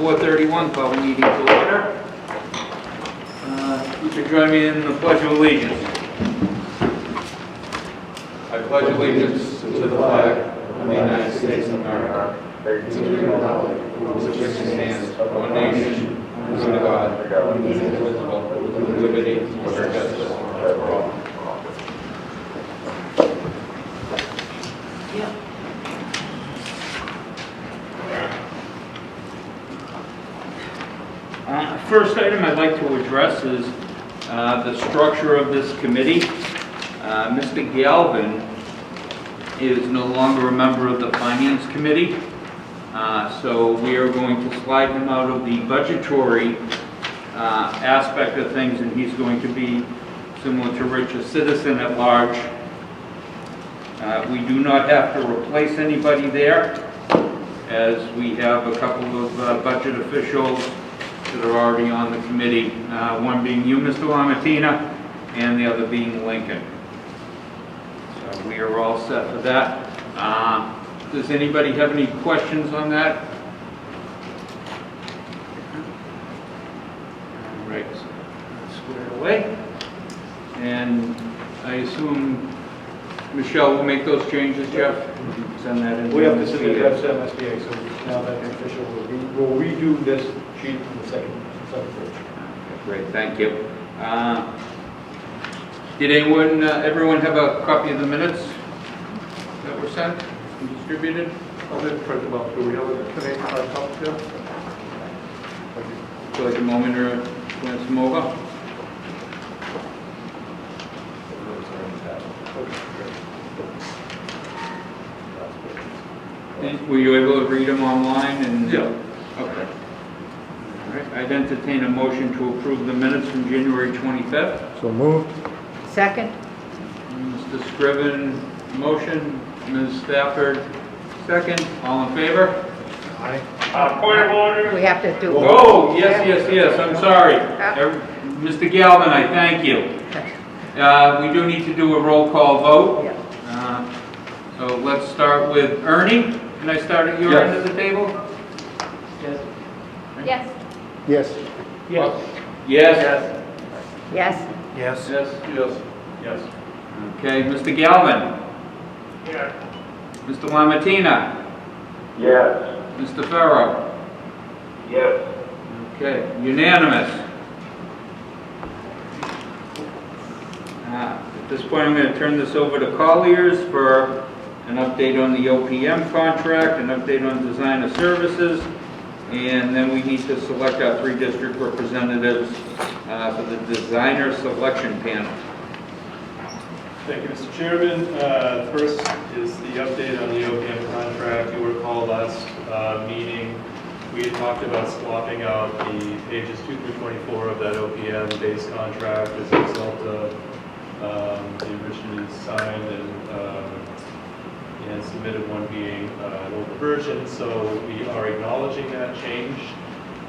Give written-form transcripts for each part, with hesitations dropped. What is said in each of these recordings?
4:31, call the meeting to order. You can join me in the Pledge of Allegiance. I pledge allegiance to the flag of the United States of America, and to the republic which stands one nation, under God, indivisible, with liberty and justice for all. First item I'd like to address is the structure of this committee. Mr. Galvin is no longer a member of the Finance Committee, so we are going to slide him out of the budgetary aspect of things, and he's going to be, similar to Rich, a citizen at large. We do not have to replace anybody there, as we have a couple of budget officials that are already on the committee, one being you, Mr. Lamattina, and the other being Lincoln. So we are all set for that. Does anybody have any questions on that? All right, so that's squared away. And I assume Michelle will make those changes, Jeff? Send that in. We have to submit that to MSBA, so now that the official will redo this sheet from the second page. Great, thank you. Did everyone have a copy of the minutes that were sent and distributed? I didn't print them out. Do we have a Canadian hard copy here? Would you like a moment or glance them over? Were you able to read them online? And Yeah. Okay. All right. I'd entertain a motion to approve the minutes from January 25th. So moved. Second? Mr. Scriven, motion. Ms. Stafford, second. All in favor? Aye. Point of order. We have to do. Oh, yes, I'm sorry. Mr. Galvin, I thank you. We do need to do a roll call vote. Yeah. So let's start with Ernie. Can I start at your end of the table? Yes. Yes. Yes. Yes. Yes. Yes. Yes. Yes. Yes. Yes. Okay, Mr. Galvin. Yes. Mr. Lamattina. Yes. Mr. Farrow. Yes. Okay, unanimous. At this point, I'm going to turn this over to Colliers for an update on the OPM contract, an update on designer services, and then we need to select our 3 district representatives for the designer selection panel. Thank you, Mr. Chairman. First is the update on the OPM contract. You recall last meeting, we had talked about swapping out the pages 2 through 24 of that OPM base contract as a result of the originally signed and submitted one being an older version. So we are acknowledging that change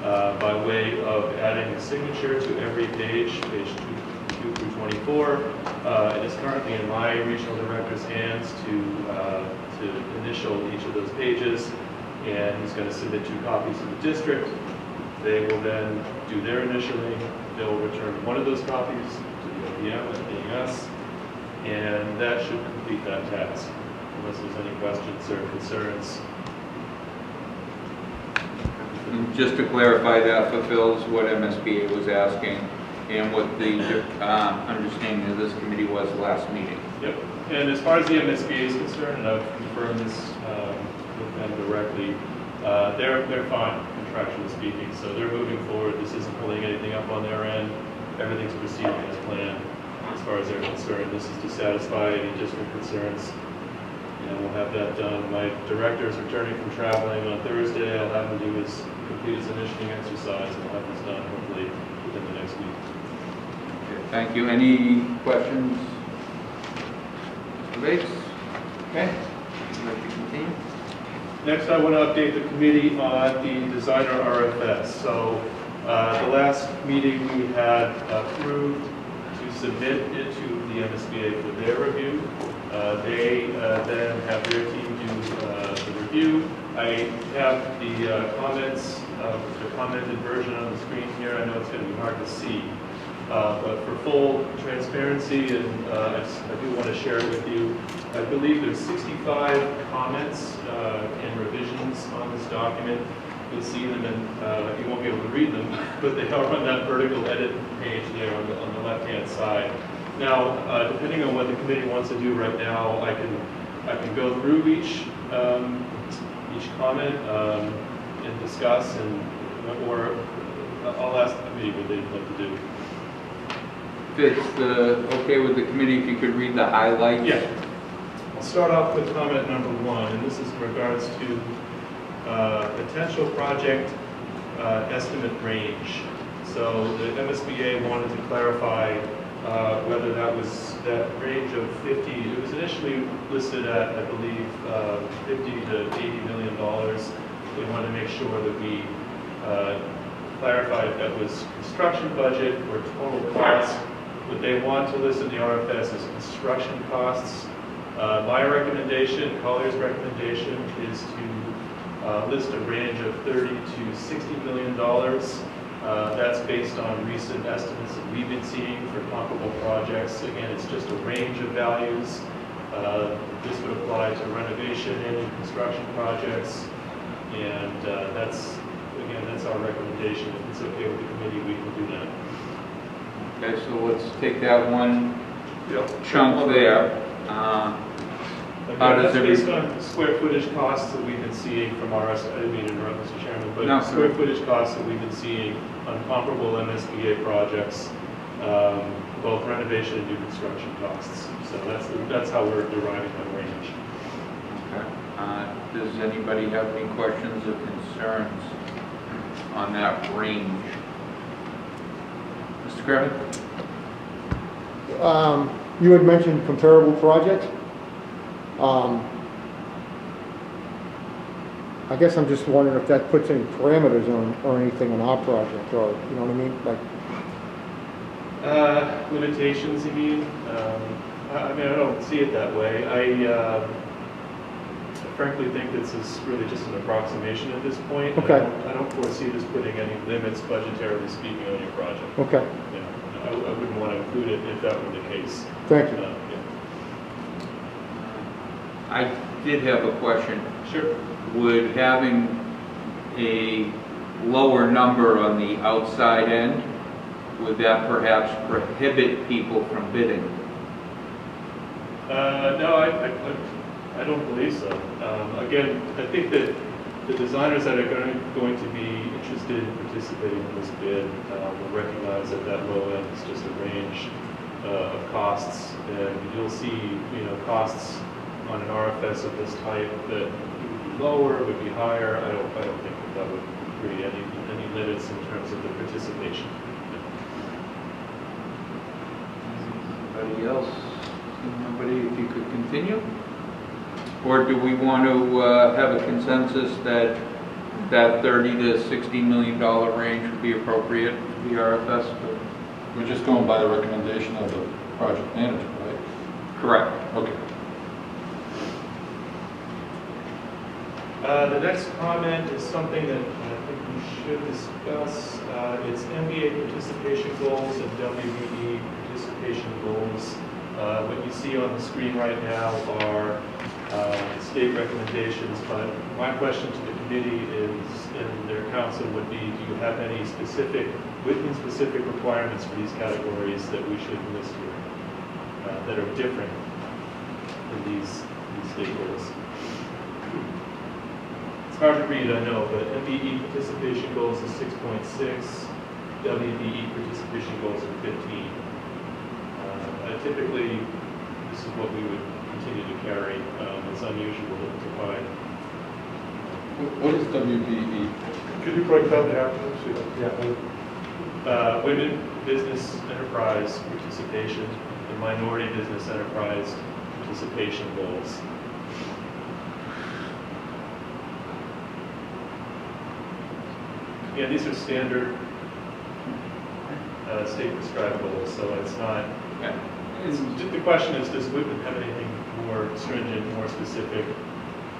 by way of adding a signature to every page 2 through 24. It is currently in my regional director's hands to initial each of those pages, and he's going to submit 2 copies to the district. They will then do their initialing. They'll return one of those copies to the OPM, that being us, and that should complete that task, unless there's any questions or concerns. And just to clarify, that fulfills what MSBA was asking and what the understanding of this committee was last meeting. Yep. And as far as the MSBA is concerned, and I've confirmed this with them directly, they're fine, contractually speaking. So they're moving forward. This isn't pulling anything up on their end. Everything's proceeding as planned. As far as they're concerned, this is to satisfy any district concerns, and we'll have that done. My director is returning from traveling on Thursday. I'll have him complete his initiating exercise, and we'll have this done hopefully within the next week. Okay, thank you. Any questions? Mr. Bates? Okay. Would you like to continue? Next, I want to update the committee on the designer RFS. So the last meeting we had approved to submit it to the MSBA for their review. They then have their team do the review. I have the comments, the commented version on the screen here. I know it's going to be hard to see, but for full transparency, and I do want to share it with you, I believe there's 65 comments and revisions on this document. You'll see them, and you won't be able to read them, but they are on that vertical edit page there on the left-hand side. Now, depending on what the committee wants to do right now, I can go through each comment and discuss, or I'll ask the committee what they'd like to do. If it's okay with the committee, if you could read the highlights? Yeah. I'll start off with comment number 1, and this is in regards to potential project estimate range. So the MSBA wanted to clarify whether that range of 50, it was initially listed at, I believe, $50 to $80 million. They wanted to make sure that we clarified if that was construction budget or total cost. What they want to list in the RFS is construction costs. My recommendation, Collier's recommendation, is to list a range of $30 to $60 million. That's based on recent estimates that we've been seeing for comparable projects. Again, it's just a range of values. This would apply to renovation and construction projects. And that's our recommendation. If it's okay with the committee, we can do that. Okay, so let's take that one chunk there. That's based on square footage costs that we've been seeing from I didn't mean to interrupt, Mr. Chairman, but No, square footage costs that we've been seeing on comparable MSBA projects, both renovation and new construction costs. So that's how we're deriving the range. Okay. Does anybody have any questions or concerns on that range? Mr. Kravitz? You had mentioned comparable projects. I guess I'm just wondering if that puts any parameters on or anything on our project, or you know what I mean? Like Limitations, you mean? I mean, I don't see it that way. I frankly think this is really just an approximation at this point. Okay. I don't foresee this putting any limits, budgetarily speaking, on your project. okay, Yeah, I wouldn't want to include it if that were the case. thank you. Yeah. I did have a question. Sure. Would having a lower number on the outside end, would that perhaps prohibit people from bidding? No, I don't believe so. Again, I think that the designers that are going to be interested in participating in this bid will recognize that that low end is just a range of costs, and you'll see, costs on an RFS of this type that would be lower, would be higher. I don't think that would create any limits in terms of the participation. Anybody else? Nobody, if you could continue? Or do we want to have a consensus that that $30 to $60 million range would be appropriate for the RFS? We're just going by the recommendation of the project manager, right? Correct. Okay. The next comment is something that I think we should discuss. It's MBA participation goals and WBE participation goals. What you see on the screen right now are state recommendations, but my question to the committee is, and their counsel would be, do you have any specific, Whitman-specific requirements for these categories that we should list here that are different than these state goals? It's hard to read, I know, but MBE participation goals is 6.6, WBE participation goals are 15. Typically, this is what we would continue to carry. It's unusual to find. What is WBE? Could you break that down? Yeah. Women business enterprise participation and minority business enterprise participation goals. Yeah, these are standard state prescribed goals, so it's not. The question is, does Whitman have anything more stringent, more specific?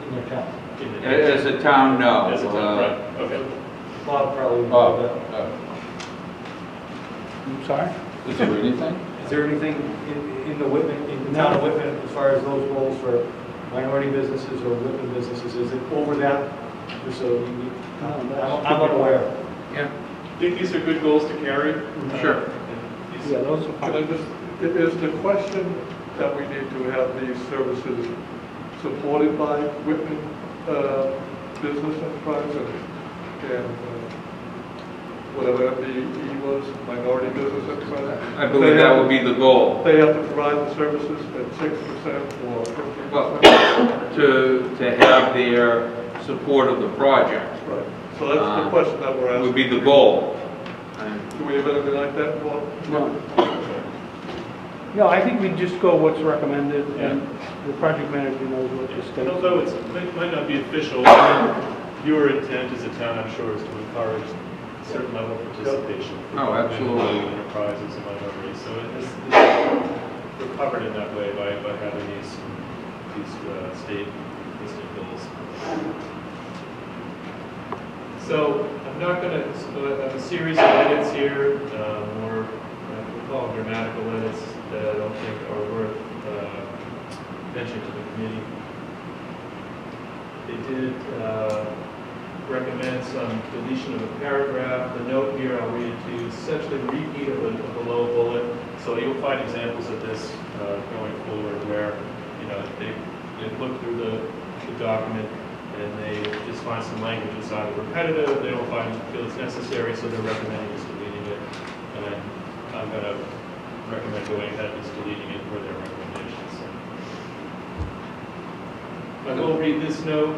In their cap. in the. As a town, no. As a town, right, okay. Bob probably Oh, knows that. I'm sorry? is there anything? Is there anything in the Whitman, in the town of Whitman, as far as those goals for minority businesses or Whitman businesses, is it over that? Just so you, I'm unaware. Yeah. I think these are good goals to carry. Sure. And these- Yeah, those are Can I just, is the question that we need to have these services supported by Whitman business enterprise and whatever MBE was, minority business enterprise? I believe that would be the goal. They have to provide the services at 6% or 15%? Well, to have their support of the project Right, so that's the question that we're asking. would be the goal. Do we have anything like that, Paul? No, I think we just go what's recommended, and the project manager knows what the state. And although it might not be official, your intent as a town, I'm sure, is to encourage a certain level of participation. Oh, absolutely. Enterprises and minorities, so we're covered in that way by having these state listed goals. So I'm not going to have a series of edits here, more we call them grammatical edits that I don't think are worth mentioning to the committee. They did recommend some deletion of a paragraph. The note here, I'll read it to you, is essentially a repeat of a below bullet. So you'll find examples of this going forward where, you know, they look through the document and they just find some language that's either repetitive, they don't feel it's necessary, so they're recommending just deleting it. And I'm going to recommend going ahead and just deleting it for their recommendations. I will read this note.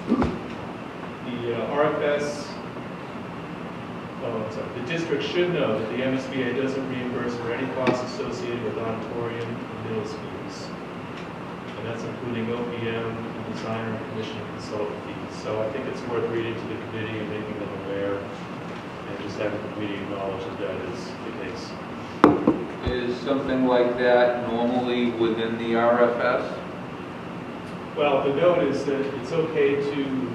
The RFS, the district should know that the MSBA doesn't reimburse for any costs associated with auditorium and middle schools. And that's including OPM, and designer, and commissioning consultant fees. So I think it's worth reading to the committee and making them aware, and just having the committee acknowledge that that is the case. Is something like that normally within the RFS? Well, the note is that it's okay to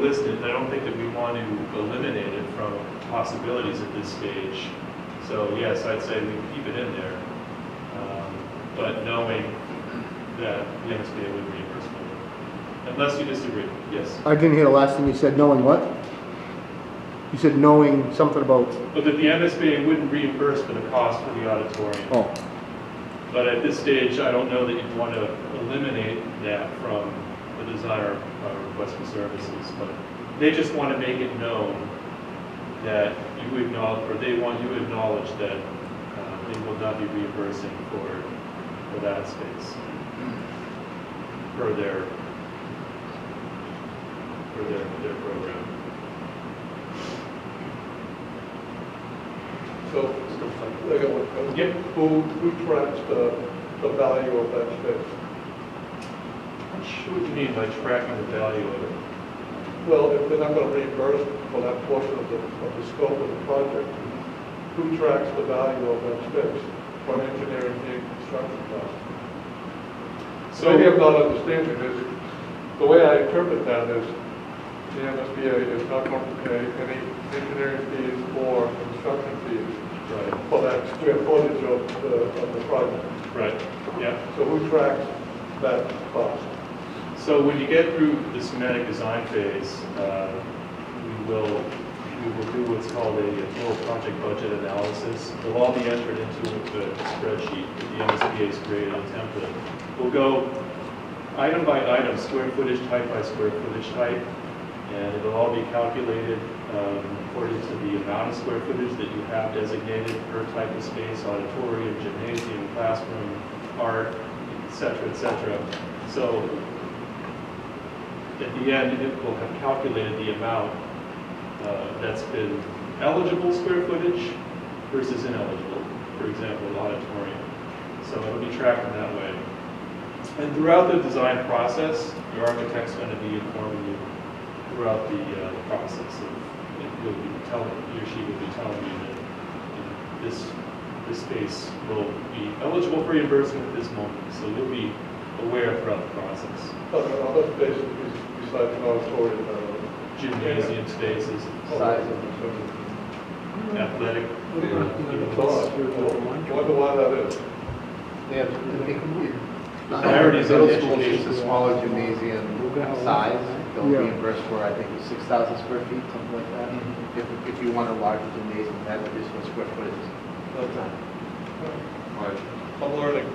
list it. I don't think that we want to eliminate it from possibilities at this stage. So yes, I'd say we keep it in there, but knowing that the MSBA would reimburse for it. Unless you disagree, yes. I didn't hear the last thing you said, knowing what? You said knowing something about, But that the MSBA wouldn't reimburse for the cost for the auditorium. oh, But at this stage, I don't know that you'd want to eliminate that from the designer request for services, but they just want to make it known that you acknowledge, or they want you to acknowledge that they will not be reimbursing for that space for their program. So, I got one question. Yep. Who tracks the value of that space? I'm not sure what you mean by tracking the value of it. Well, if they're not going to reimburse for that portion of the scope of the project, who tracks the value of that space for engineering and construction costs? So Maybe I'm not understanding this. The way I interpret that is the MSBA is not going to pay any engineering fees or construction fees right, for that square footage of the project. right, yeah. So who tracks that cost? So when you get through the schematic design phase, we will do what's called a total project budget analysis. They'll all be entered into a spreadsheet that the MSBA has created, a template. We'll go item by item, square footage type by square footage type, and it'll all be calculated according to the amount of square footage that you have designated per type of space, auditorium, gymnasium, classroom, art, et cetera, So at the end, it will have calculated the amount that's been eligible square footage versus ineligible, for example, auditorium. So it'll be tracked in that way. And throughout the design process, your architect's going to be informing you throughout the process. He or she will be telling you that this this space will be eligible for reimbursement at this moment, so you'll be aware throughout the process. Other spaces besides an auditorium, Gymnasium spaces, size athletic. Wonder why that is. Yeah, The priorities of middle the school is education. a smaller gymnasium size, they'll Yeah. reimburse for, I think, 6,000 square feet, something like that. If you want a larger gymnasium, that additional square footage. I'm learning.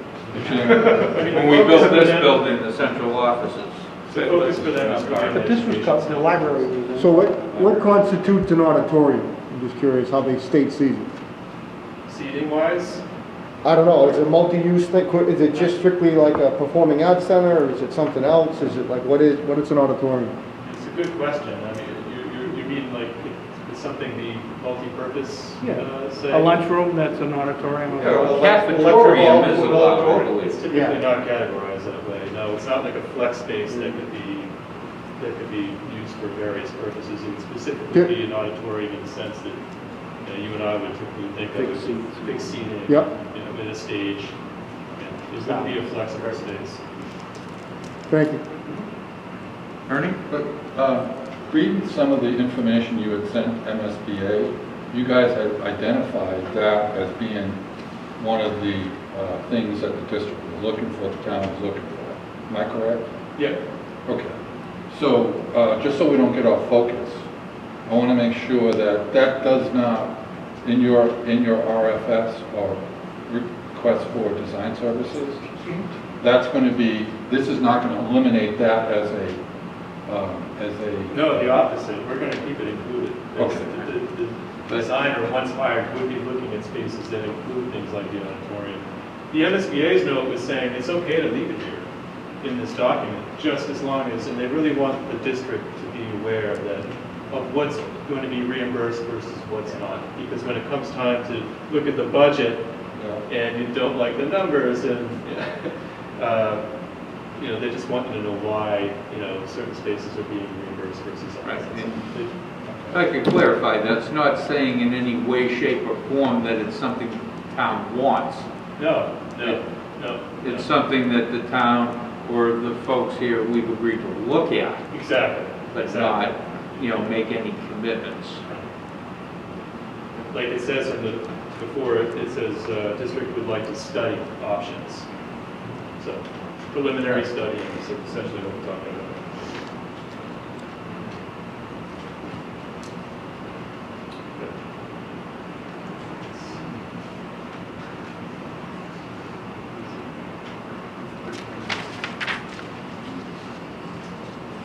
When we built this building, the central offices. The focus for them is But this was, the library was in. So what constitutes an auditorium? I'm just curious how they state seating. Seating wise, I don't know, is it multi-use thing, is it just strictly like a performing arts center, or is it something else? Is it like, what is an auditorium? it's a good question. I mean, you mean like, it's something the multi-purpose, say? A lunchroom, that's an auditorium. Yeah, cafetorium is allowed, I believe. It's typically not categorized that way. No, it's not like a flex space that could be used for various purposes. It would specifically be an auditorium in the sense that you and I would typically think of as big seating, Yep. with a stage. Yeah, it wouldn't be a flexible space. Thank you. Ernie? But reading some of the information you had sent MSBA, you guys had identified that as being one of the things that the district was looking for, the town was looking for. Am I correct? Yeah. Okay. So, just so we don't get off focus, I want to make sure that that does not, in your RFS or request for design services, that's going to be, this is not going to eliminate that as a No, the opposite. We're going to keep it included. Okay. The designer, once hired, would be looking at spaces that include things like the auditorium. The MSBA's note was saying it's okay to leave it here in this document, just as long as, and they really want the district to be aware of what's going to be reimbursed versus what's not. Because when it comes time to look at the budget and you don't like the numbers, and they just want you to know why certain spaces are being reimbursed versus others. If I could clarify, that's not saying in any way, shape, or form that it's something the town wants. No. It's something that the town or the folks here, we've agreed to look at, Exactly. but not, make any commitments. Like it says before, it says district would like to study options. So preliminary study is essentially what we're talking about.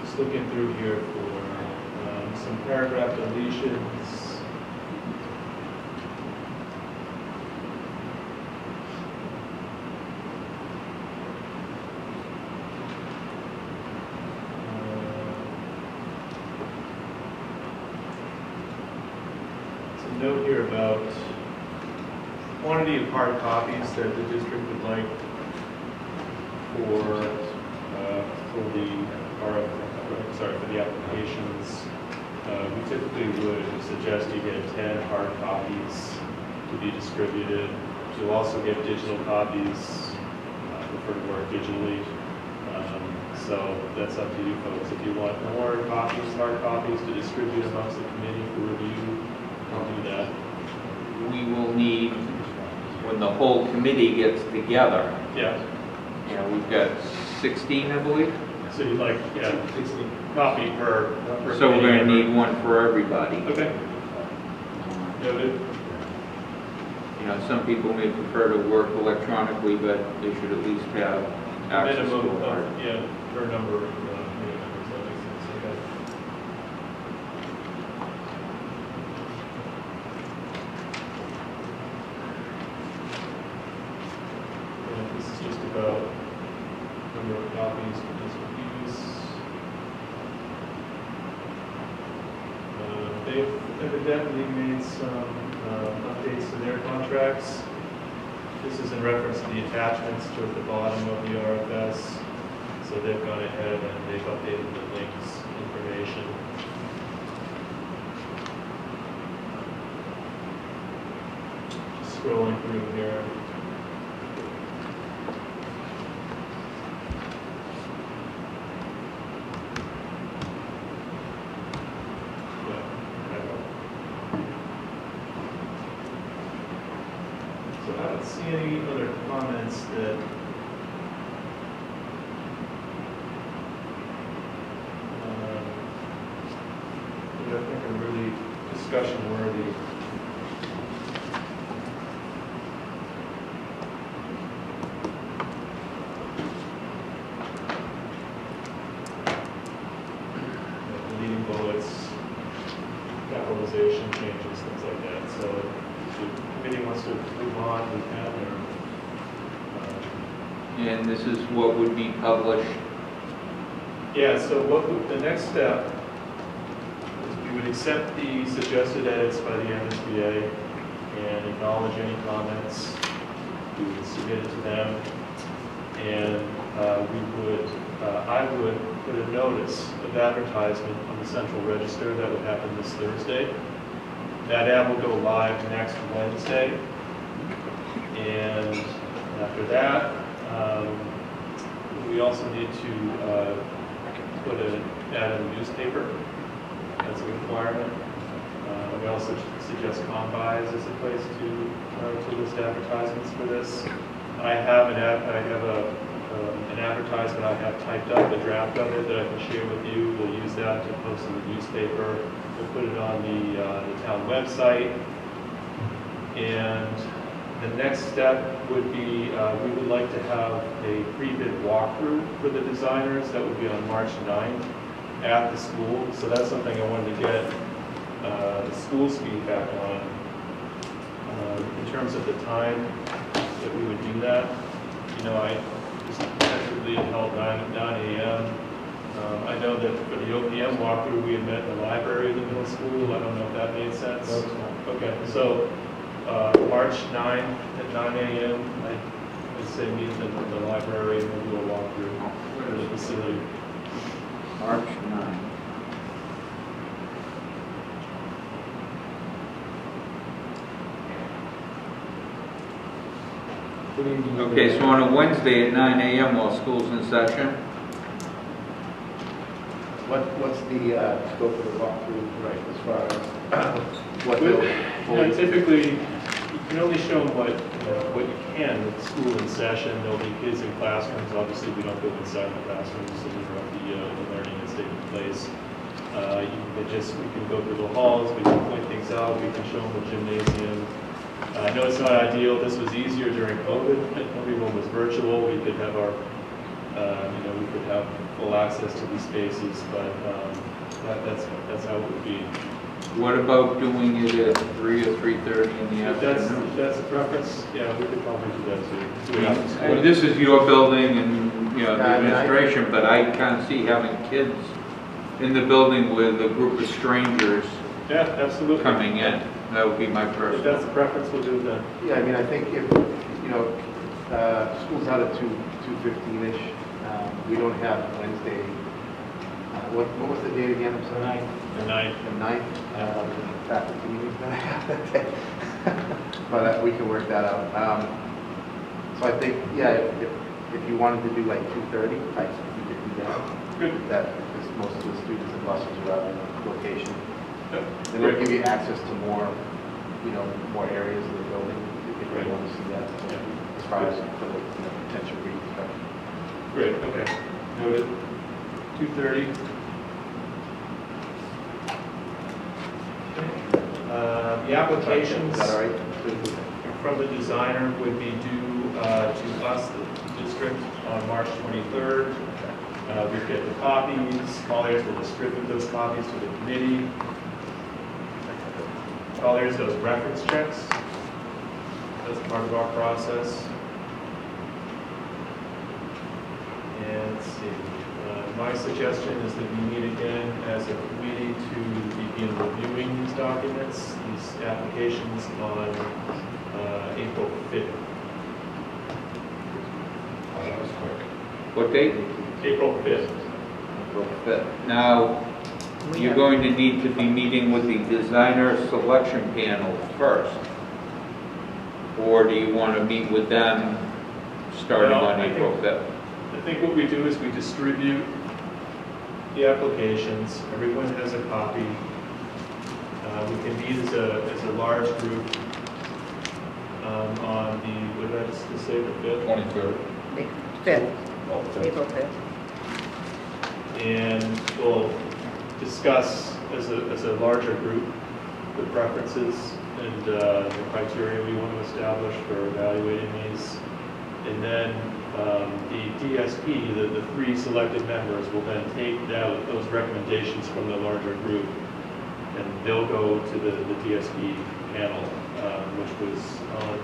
Just looking through here for some paragraph deletions. Note here about quantity of hard copies that the district would like for the applications. We typically would suggest you get 10 hard copies to be distributed. You'll also get digital copies. I prefer to work digitally. So that's up to you folks. If you want more copies, hard copies to distribute amongst the committee for review, I'll do that. We will need, when the whole committee gets together, Yeah. we've got 16, I believe. So you'd like, 16 copy per So we're going to committee need one for everybody. member. Okay. Noted. Some people may prefer to work electronically, but they should at least have access to Minimum a hard. of, per number of committee members, that makes sense. Okay. And this is just about number of copies for district use. They've evidently made some updates to their contracts. This is in reference to the attachments toward the bottom of the RFS. So they've gone ahead and they've updated the links information. scrolling through here. So I don't see any other comments that I think are really discussion worthy. Leading bullets, capitalization changes, things like that. So if the committee wants to move on, we can, or And this is what would be published. yeah, so the next step is we would accept the suggested edits by the MSBA and acknowledge any comments. We would submit it to them, and I would put a notice of advertisement on the Central Register. That would happen this Thursday. That ad will go live next Wednesday, and after that, we also need to put an ad in the newspaper. That's a requirement. We also suggest Combis as a place to list advertisements for this. I have an advertisement I have typed up, a draft of it that I can share with you. We'll use that to post in the newspaper. We'll put it on the town website. And the next step would be, we would like to have a pre-bid walkthrough for the designers. That would be on March 9th at the school. So that's something I wanted to get the school's feedback on. In terms of the time that we would do that, you know, I just tentatively held 9 a.m. I know that for the OPM walkthrough, we had met in the library of the middle school. I don't know if that made sense. Okay, so March 9th at 9 a.m. I'd say meet in the library and we'll do a walkthrough of the facility. March 9th. Okay, so on a Wednesday at 9 a.m. while school's in session? What's the scope of the walkthrough, right, as far as what You they'll... know, typically, you can only show them what you can with school in session. There'll be kids in classrooms. Obviously, we don't go inside the classrooms to interrupt the learning that's taking place. We can go through the halls, we can point things out, we can show them the gymnasium. I know it's not ideal. This was easier during COVID. Everyone was virtual. We could have our, we could have full access to these spaces, but that's how it would be. What about doing it at 3 or 3:30 in the afternoon? If that's a preference, yeah, we could probably do that too. Do it after school. And this is your building and, you know, the Yeah, I mean, administration, but I can't see having kids in the building with a group of strangers Yeah, absolutely. coming in. That would be my If personal. that's the preference, we'll do it then. Yeah, I mean, I think if, school's out at 2:15-ish. We don't have Wednesday. What was the date again? I'm sorry. The 9th. The 9th, faculty meeting that I have that day. But we can work that out. So I think, yeah, if you wanted to do like 2:30, I think we could do that. Good. That, because most of the students and buses are out in the location. Yep. And it'll give you access to more, more areas of the building, if Right. you want to see that, Yeah. as far as for the potential reconstruction. Great, okay. Noted. 2:30. The applications Is that all right? from the designer would be due to us, the district, on March 23rd. We get the copies. Colliers will distribute those copies to the committee. Colliers does reference checks. That's part of our process. And let's see, my suggestion is that we meet again as a committee to begin reviewing these documents, these applications on April 5th. Oh, that was quick. What date? April 5th. April 5th. Now, you're going to need to be meeting with the designer selection panel first. Or do you want to meet with them starting Well, on I April think- 5th? I think what we do is we distribute the applications, everyone has a copy. We can meet as a large group on the, what did I just say, the 5th? 23rd. The 5th, Oh, April 5th. And we'll discuss as a larger group the preferences and the criteria we want to establish for evaluating these. And then the DSP, the three selected members, will then take those recommendations from the larger group, and they'll go to the DSP panel, which was on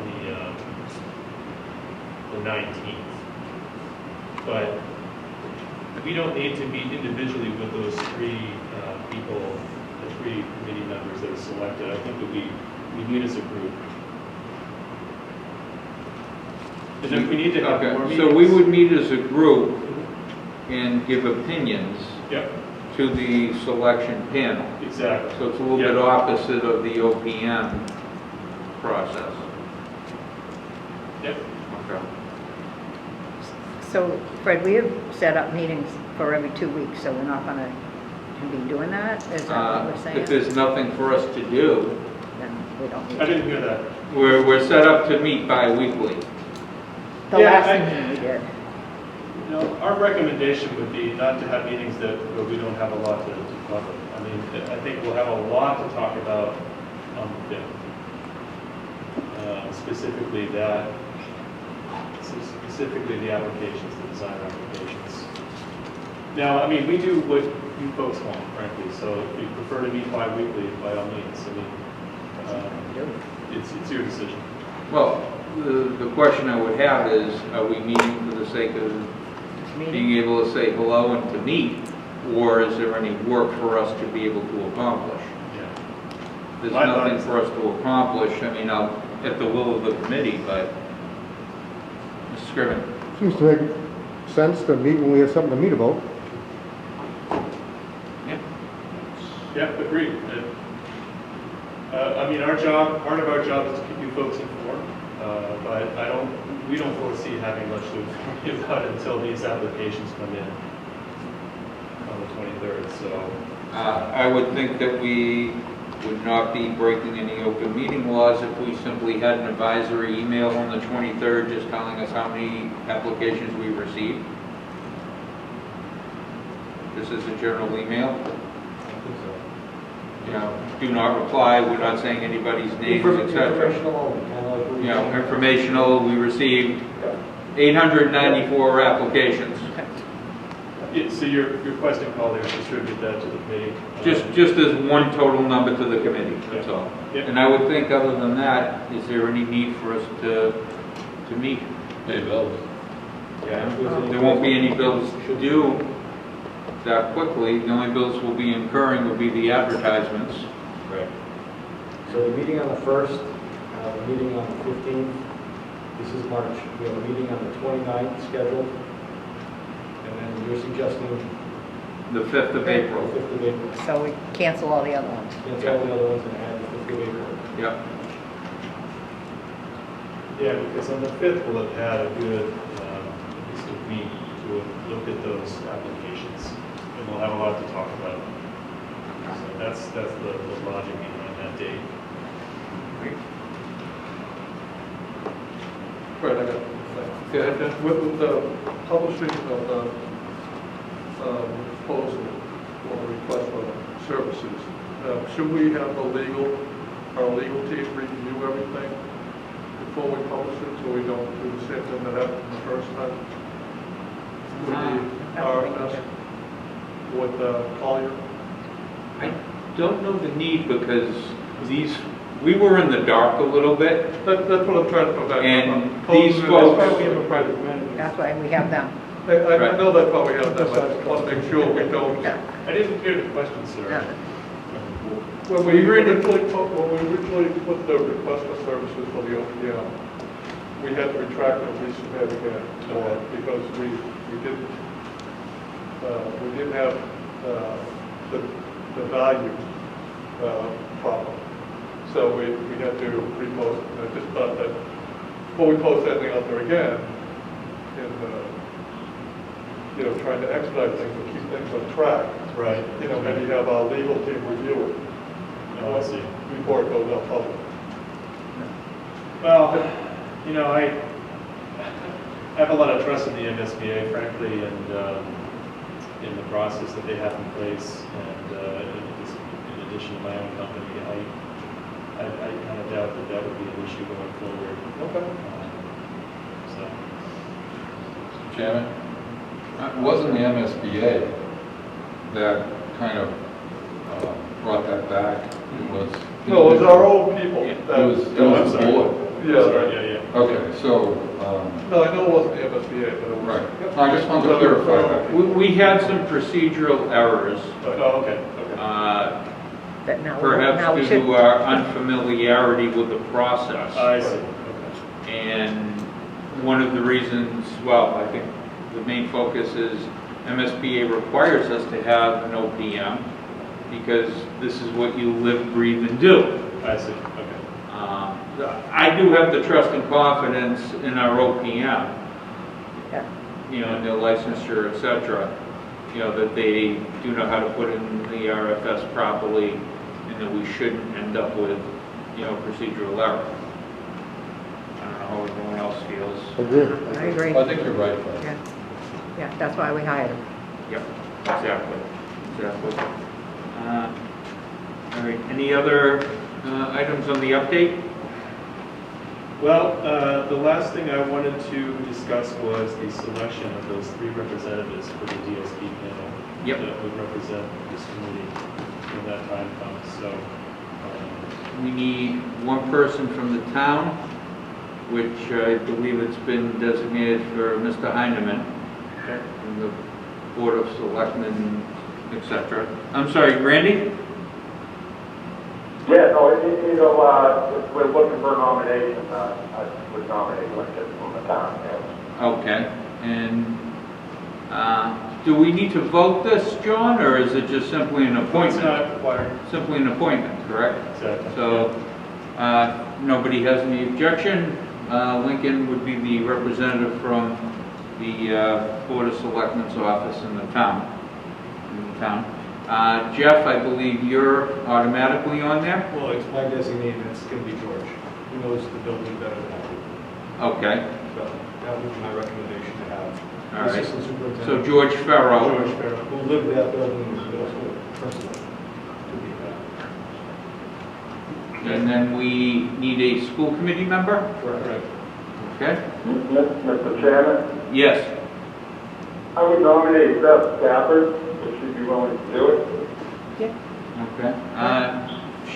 the 19th. But we don't need to meet individually with those three people, the three committee members that are selected. I think that we meet as a group. And if we need to have more Okay, meetings. so we would meet as a group and give opinions Yep, to the selection panel. exactly. So it's a little bit Yep. opposite of the OPM process. Yep. Okay. So, Fred, we have set up meetings for every 2 weeks, so we're not gonna be doing that? Is that what we're If saying? there's nothing for us to do, Then we don't need I to. didn't hear that. we're set up to meet bi-weekly. The Yeah, last I- meeting we did. You know, our recommendation would be not to have meetings where we don't have a lot to cover. I mean, I think we'll have a lot to talk about on the 5th. Specifically the applications, the design applications. Now, I mean, we do what you folks want, frankly, so if you prefer to meet bi-weekly, by all means, I mean, it's your decision. Well, the question I would have is, are we meeting for the sake of Meeting? being able to say hello and to meet? Or is there any work for us to be able to accomplish? Yeah. There's My nothing thoughts- for us to accomplish, I mean, at the will of the committee, but, Mr. Scriven? Seems to make sense to meet when we have something to meet about. Yeah. Yeah, agreed. I mean, part of our job is to keep you folks informed, but we don't foresee having much to inform you about until these applications come in on the 23rd, so. I would think that we would not be breaking any open meeting laws if we simply had an advisory email on the 23rd just telling us how many applications we received. This is a general email. You know, do not reply, we're not saying anybody's names, etc. Informational only, kind of like what we- You know, informational, we received 894 applications. Yeah, so you're requesting call there to distribute that to the committee? Just as one total number to the committee, that's all. Yep. And I would think, other than that, is there any need for us to meet? Hey, Bill. Yeah, there won't be any bills due that quickly. The only bills we'll be incurring will be the advertisements. Right. So the meeting on the 1st, the meeting on the 15th, this is March. We have a meeting on the 29th scheduled. And then you're suggesting The 5th of April. 5th of April. So we cancel all the other ones. Cancel all the other ones and add the 5th of April. Yep. Yeah, because on the 5th, we'll have had a good, at least a week to look at those applications, and we'll have a lot to talk about. So that's the logic behind that date. Right, I got it. With the publishing of the proposal or request for services, should we have our legal team review everything before we publish it, so we don't do the same thing that happened the first time? With the RFS, with Collier? I don't know the need because we were in the dark a little bit. That's what I'm trying to come back to. And Posing these it as folks- That's why we have a project manager. That's why we have them. I know that's why we have that, but I just want to make sure we don't. Yeah. I didn't hear the question, sir. Yeah. When we originally put the request for services for the OPM, we had to retract and resubmit again, because we didn't have the value problem. So we had to repost it. I just thought that before we post anything out there again, and, trying to expedite things and keep things on track, Right. maybe have our legal team review it. Oh, I see. Before it goes out public. Well, I have a lot of trust in the MSBA, frankly, and in the process that they have in place, and in addition to my own company, I kind of doubt that would be an issue going forward. Okay. So, Chairman, it wasn't the MSBA that kind of brought that back. It was. No, it was our own people. It was the board. Yeah. Okay, so, No, I know it wasn't the MSBA, but it was. right. Yep. I just wanted to clarify that. We had some procedural errors, oh, okay. That now perhaps we due should, to our unfamiliarity with the process. I see, okay. And one of the reasons, well, I think the main focus is MSBA requires us to have an OPM because this is what you live, breathe, and do. I see, okay. I do have the trust and confidence in our OPM, yeah, in their licensure, et cetera, that they do know how to put in the RFS properly and that we shouldn't end up with, procedural error. I don't know how everyone else feels. Agree. I agree. I think you're right, Fred. Yeah, that's why we hired him. Yep, exactly. All right, any other items on the update? Well, the last thing I wanted to discuss was the selection of those 3 representatives for the DSP panel. Yep. That would represent this committee when that time comes, so. We need one person from the town, which I believe it's been designated for Mr. Heineman, Okay. from the Board of Selectmen, et cetera. I'm sorry, Randy? Yeah, no, we're looking for a nomination. I would nominate Lincoln from the town, yes. Okay, and do we need to vote this, John, or is it just simply an It's appointment? not required. Simply an appointment, correct? Exactly. So, nobody has any objection. Lincoln would be the representative from the Board of Selectmen's office in the town. Jeff, I believe you're automatically on there? Well, it's my designee, and it's going to be George. He knows the building better than I do. Okay, So that would be my recommendation to have. all right. Assistant Superintendent. So George Farrow. George Farrow, who lived that building in the middle school personally. To be that. And then we need a school committee member? Correct. Okay? Mr. Chairman, Yes. I would nominate Beth Stafford, if she'd be willing to do it. Okay.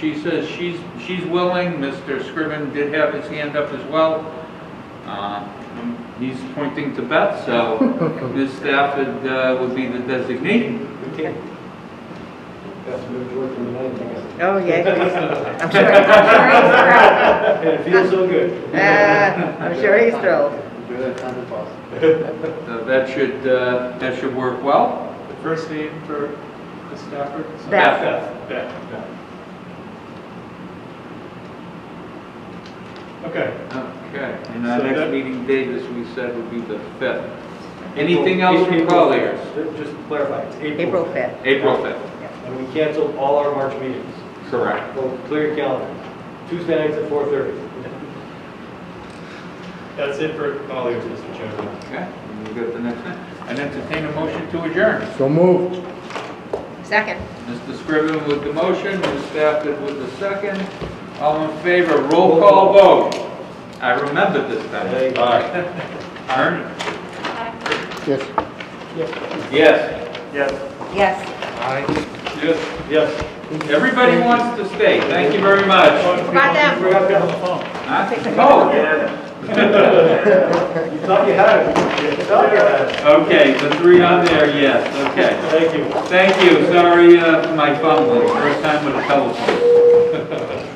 She says she's willing. Mr. Scriven did have his hand up as well. He's pointing to Beth, so Ms. Stafford would be the designee. Okay. That's what George from the night together. Oh, yeah. I'm sure And it feels so good. he's thrilled. I'm sure he's thrilled. Do that time as possible. So that should work well. The first name for Ms. Stafford? Beth. Beth. Okay. Okay. And our So next that- meeting date, as we said, would be the 5th. Anything else from Colliers? Just to clarify, it's April 5th. April 5th. And we canceled all our March meetings. Correct. So clear your calendar. Tuesday nights at 4:30. That's it for Colliers, Mr. Chairman. Okay. And we go to the next one. And entertain a motion to adjourn. So moved. Second. Mr. Scriven with the motion, Ms. Stafford with the second. All in favor, roll call vote. I remembered this time. Hey. Aye. Ernie? Yes. Yes. Yes. Yes. Yes. Yes. Everybody wants to stay. Thank you very much. Forgot them. Forgot to get on the phone. Huh? Oh, Oh, yeah. You thought you had it. You thought you had it. okay, the 3 on there, yes, okay. Thank you. Thank you, sorry for my fumbling, first time with a telephone.